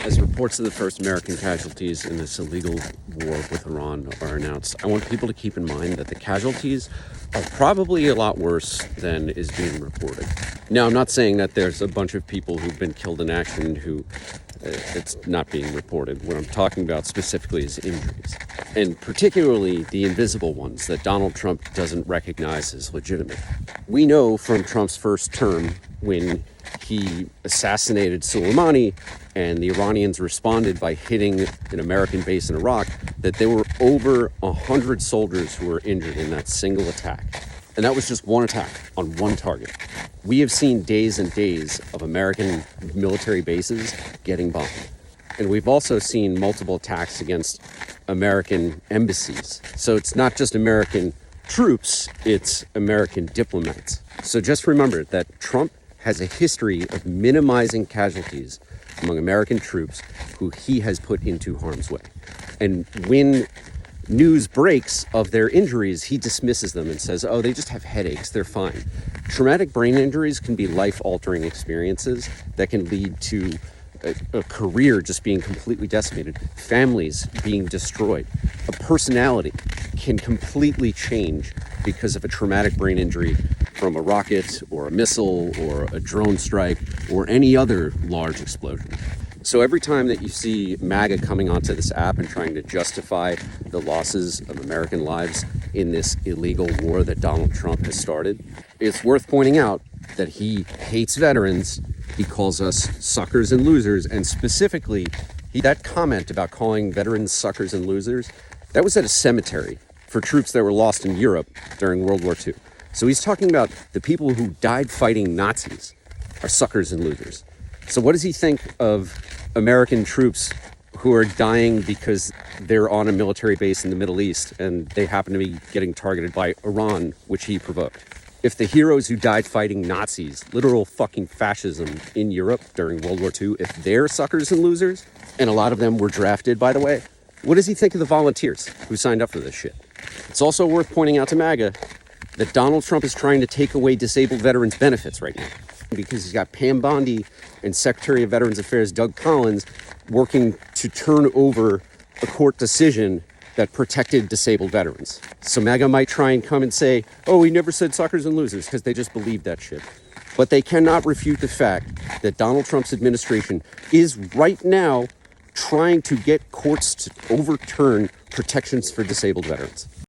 As reports of the first American casualties in this illegal war with Iran are announced, I want people to keep in mind that the casualties are probably a lot worse than is being reported. Now, I'm not saying that there's a bunch of people who've been killed in action who it's not being reported. What I'm talking about specifically is injuries, and particularly the invisible ones that Donald Trump doesn't recognize as legitimate. We know from Trump's first term, when he assassinated Soleimani and the Iranians responded by hitting an American base in Iraq, that there were over 100 soldiers who were injured in that single attack. And that was just one attack on one target. We have seen days and days of American military bases getting bombed. And we've also seen multiple attacks against American embassies. So it's not just American troops, it's American diplomats. So just remember that Trump has a history of minimizing casualties among American troops who he has put into harm's way. And when news breaks of their injuries, he dismisses them and says, oh, they just have headaches, they're fine. Traumatic brain injuries can be life-altering experiences that can lead to a career just being completely decimated, families being destroyed. A personality can completely change because of a traumatic brain injury from a rocket or a missile or a drone strike or any other large explosion. So every time that you see MAGA coming onto this app and trying to justify the losses of American lives in this illegal war that Donald Trump has started, it's worth pointing out that he hates veterans. He calls us suckers and losers, and specifically, that comment about calling veterans suckers and losers, that was at a cemetery for troops that were lost in Europe during World War II. So he's talking about the people who died fighting Nazis are suckers and losers. So what does he think of American troops who are dying because they're on a military base in the Middle East and they happen to be getting targeted by Iran, which he provoked? If the heroes who died fighting Nazis, literal fucking fascism in Europe during World War II, if they're suckers and losers, and a lot of them were drafted, by the way, what does he think of the volunteers who signed up for this shit? It's also worth pointing out to MAGA that Donald Trump is trying to take away disabled veterans' benefits right now, because he's got Pam Bondi and Secretary of Veterans Affairs Doug Collins working to turn over a court decision that protected disabled veterans. So MAGA might try and come and say, oh, we never said suckers and losers, because they just believe that shit. But they cannot refute the fact that Donald Trump's administration is right now trying to get courts to overturn protections for disabled veterans.